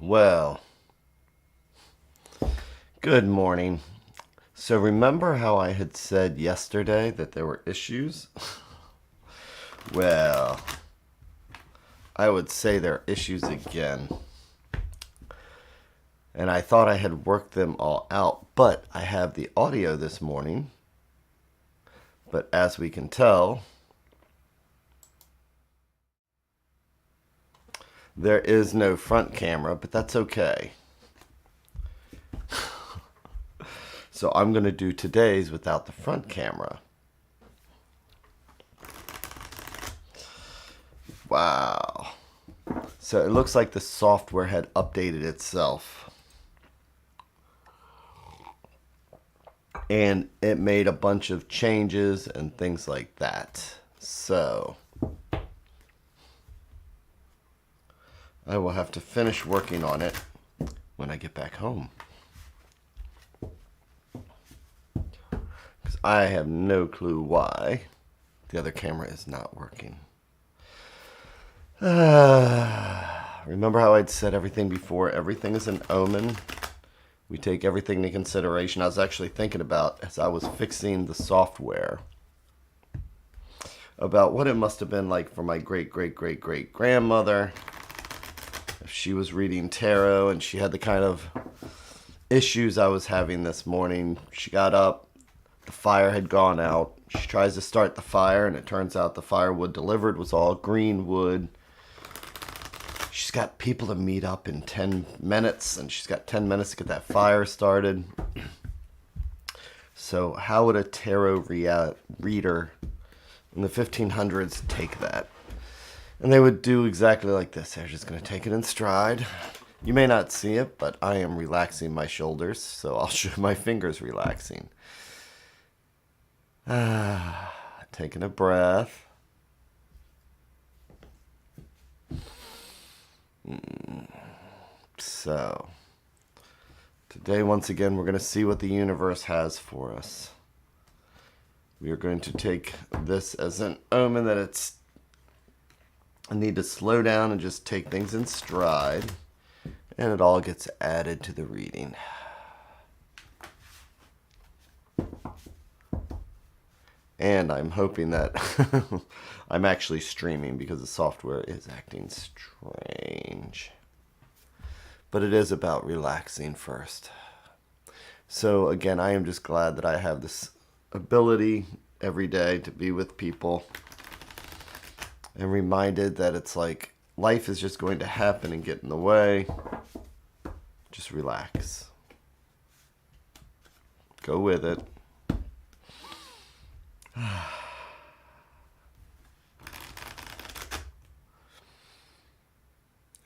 Well, good morning. So remember how I had said yesterday that there were issues? Well, I would say there are issues again. And I thought I had worked them all out, but I have the audio this morning. But as we can tell, there is no front camera, but that's okay. So I'm going to do today's without the front camera. Wow. So it looks like the software had updated itself. And it made a bunch of changes and things like that. So I will have to finish working on it when I get back home. Because I have no clue why the other camera is not working. Remember how I'd said everything before? Everything is an omen. We take everything into consideration. I was actually thinking about, as I was fixing the software, about what it must have been like for my great-great-great-great-grandmother. If she was reading tarot and she had the kind of issues I was having this morning. She got up, the fire had gone out. She tries to start the fire, and it turns out the firewood delivered was all green wood. She's got people to meet up in 10 minutes, and she's got 10 minutes to get that fire started. So how would a tarot reader in the 1500s take that? And they would do exactly like this. They're just going to take it in stride. You may not see it, but I am relaxing my shoulders, so I'll show my fingers relaxing. Taking a breath. So, today once again we're going to see what the universe has for us. We are going to take this as an omen that I need to slow down and just take things in stride, and it all gets added to the reading. And I'm hoping that I'm actually streaming because the software is acting strange. But it is about relaxing first. So again, I am just glad that I have this ability every day to be with people and reminded that it's like life is just going to happen and get in the way. Just relax. Go with it.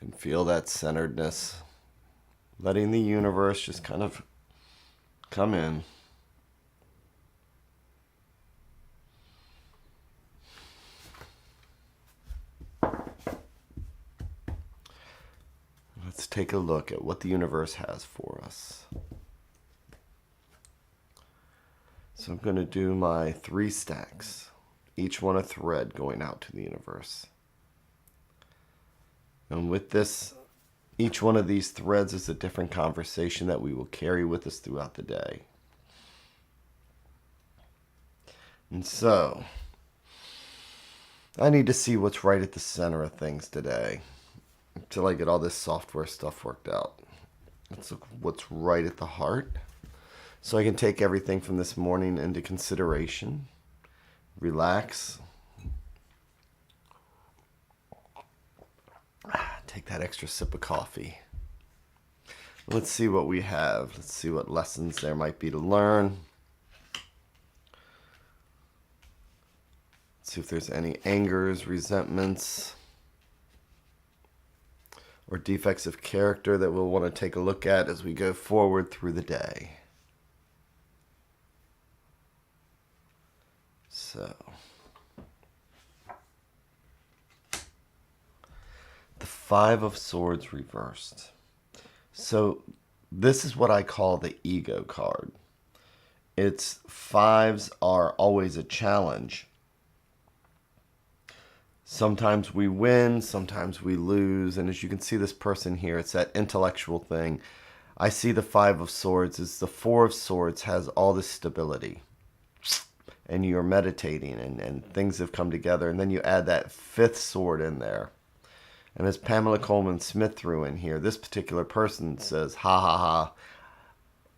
And feel that centeredness. Letting the universe just kind of come in. Let's take a look at what the universe has for us. So I'm going to do my 3 stacks, each one a thread going out to the universe. And with this, each one of these threads is a different conversation that we will carry with us throughout the day. And so, I need to see what's right at the center of things today until I get all this software stuff worked out. Let's look what's right at the heart. So I can take everything from this morning into consideration, relax, take that extra sip of coffee. Let's see what we have. Let's see what lessons there might be to learn. Let's see if there's any angers, resentments, or defects of character that we'll want to take a look at as we go forward through the day. So, the 5 of Swords reversed. So, this is what I call the ego card. Its 5s are always a challenge. Sometimes we win, sometimes we lose. And as you can see this person here, it's that intellectual thing. I see the Five of Swords as the Four of Swords has all this stability. And you're meditating and things have come together. And then you add that fifth sword in there. And as Pamela Coleman Smith threw in here, this particular person says, ha ha ha,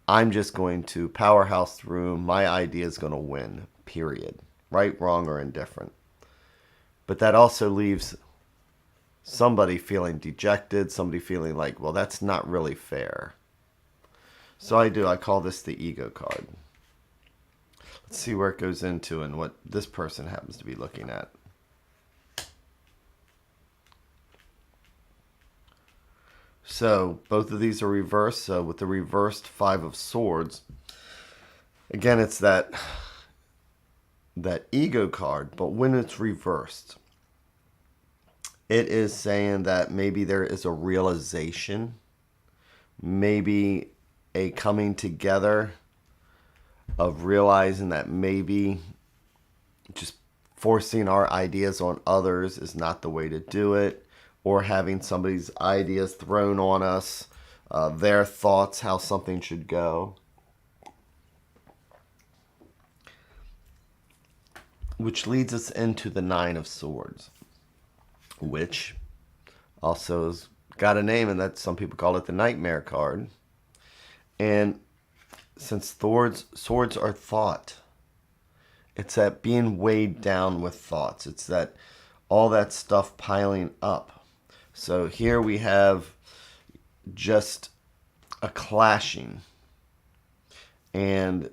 I'm just going to powerhouse through. My idea is going to win, period. Right, wrong, or indifferent. But that also leaves somebody feeling dejected, somebody feeling like, well, that's not really fair. So I call this the ego card. Let's see where it goes into and what this person happens to be looking at. So both of these are reversed. So with the reversed Five of Swords, again, it's that ego card, but when it's reversed, it is saying that maybe there is a realization, maybe a coming together of realizing that maybe just forcing our ideas on others is not the way to do it, or having somebody's ideas thrown on us, their thoughts, how something should go. Which leads us into the Nine of Swords, which also has got a name, and that some people call it the Nightmare card. And since swords are thought, it's that being weighed down with thoughts. It's that all that stuff piling up. So here we have just a clashing and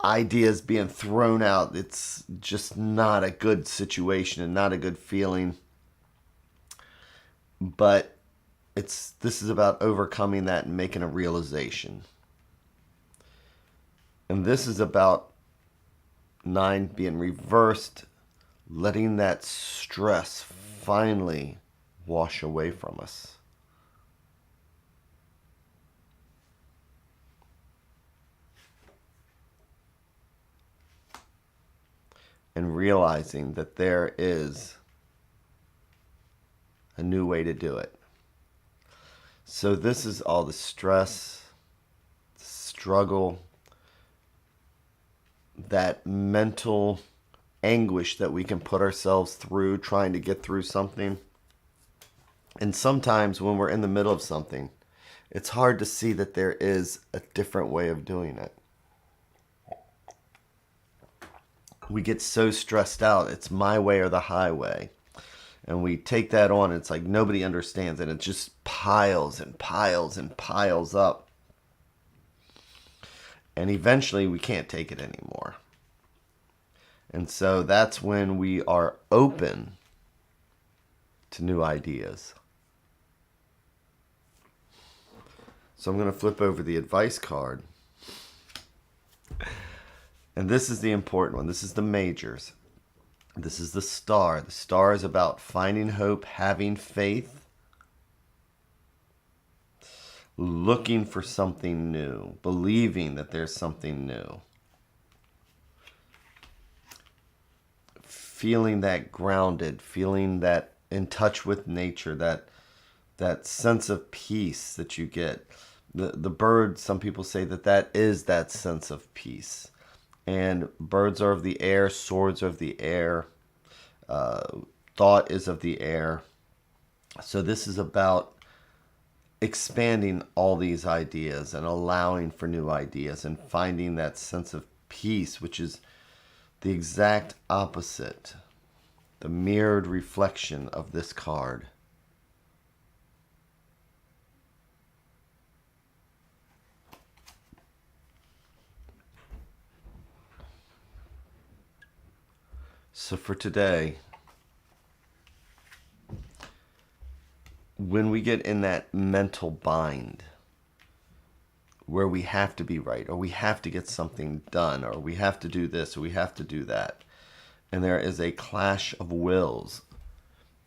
ideas being thrown out. It's just not a good situation and not a good feeling. But this is about overcoming that and making a realization. And this is about 9 being reversed, letting that stress finally wash away from us. And realizing that there is a new way to do it. So this is all the stress, struggle, that mental anguish that we can put ourselves through trying to get through something. And sometimes when we're in the middle of something, it's hard to see that there is a different way of doing it. We get so stressed out, it's my way or the highway. And we take that on, it's like nobody understands it. It just piles and piles and piles up. And eventually we can't take it anymore. And so that's when we are open to new ideas. So I'm going to flip over the advice card. And this is the important one. This is the majors. This is the star. The star is about finding hope, having faith, looking for something new, believing that there's something new, feeling that grounded, feeling that in touch with nature, that sense of peace that you get. The bird, some people say that is that sense of peace. And birds are of the air, swords are of the air, thought is of the air. So this is about expanding all these ideas and allowing for new ideas and finding that sense of peace, which is the exact opposite, the mirrored reflection of this card. So for today, when we get in that mental bind where we have to be right, or we have to get something done, or we have to do this, or we have to do that, and there is a clash of wills,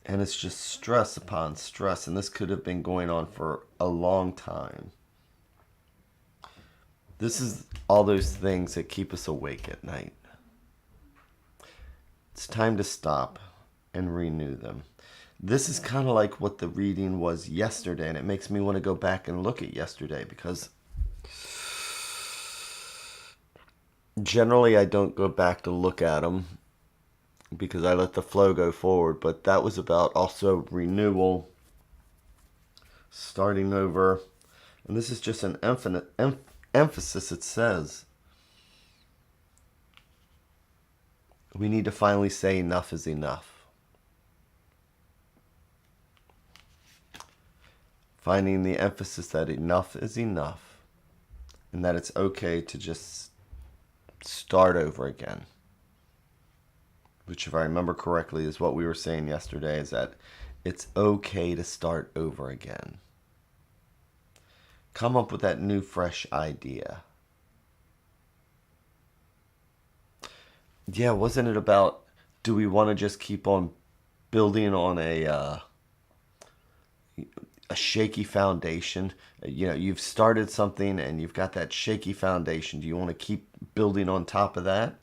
and it's just stress upon stress, and this could have been going on for a long time. This is all those things that keep us awake at night. It's time to stop and renew them. This is kind of like what the reading was yesterday, and it makes me want to go back and look at yesterday, because generally I don't go back to look at them because I let the flow go forward. But that was about also renewal, starting over. And this is just an emphasis. It says we need to finally say enough is enough. Finding the emphasis that enough is enough, and that it's okay to just start over again. Which, if I remember correctly, is what we were saying yesterday, is that it's okay to start over again. Come up with that new, fresh idea. Yeah, wasn't it about, do we want to just keep on building on a shaky foundation? You know, you've started something and you've got that shaky foundation. Do you want to keep building on top of that?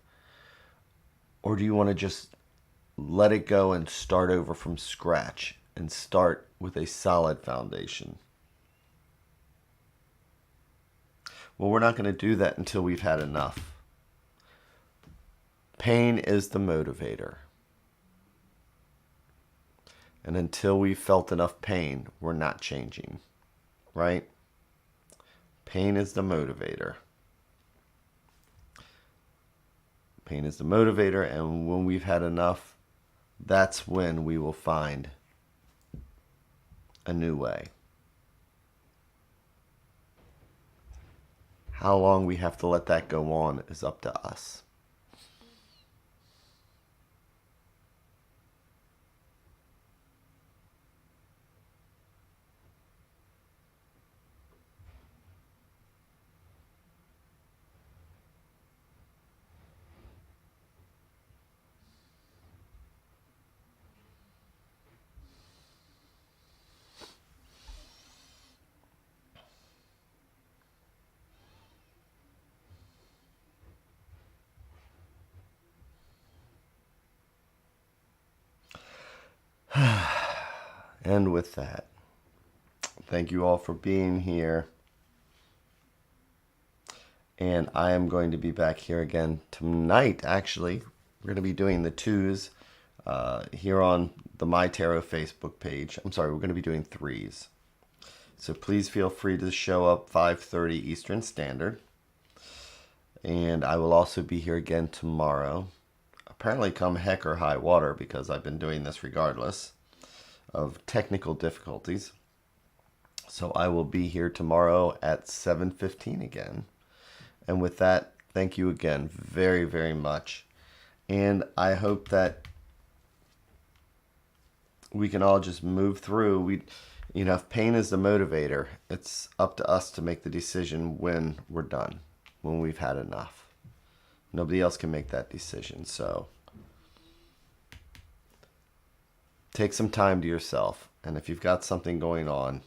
Or do you want to just let it go and start over from scratch and start with a solid foundation? Well, we're not going to do that until we've had enough. Pain is the motivator. And until we've felt enough pain, we're not changing, right? Pain is the motivator. Pain is the motivator, and when we've had enough, that's when we will find a new way. How long we have to let that go on is up to us. And with that, thank you all for being here. And I am going to be back here again tonight, actually. We're going to be doing the twos here on the MyTarot Facebook page. I'm sorry, we're going to be doing threes. So please feel free to show up 5:30 Eastern Standard. And I will also be here again tomorrow. Apparently come heck or high water, because I've been doing this regardless of technical difficulties. So I will be here tomorrow at 7:15 again. And with that, thank you again very, very much. And I hope that we can all just move through. If pain is the motivator, it's up to us to make the decision when we're done, when we've had enough. Nobody else can make that decision. So take some time to yourself. And if you've got something going on,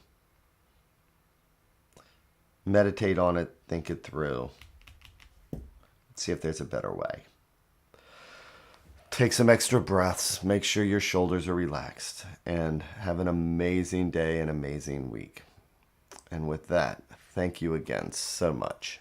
meditate on it, think it through. See if there's a better way. Take some extra breaths. Make sure your shoulders are relaxed. And have an amazing day and amazing week. And with that, thank you again so much.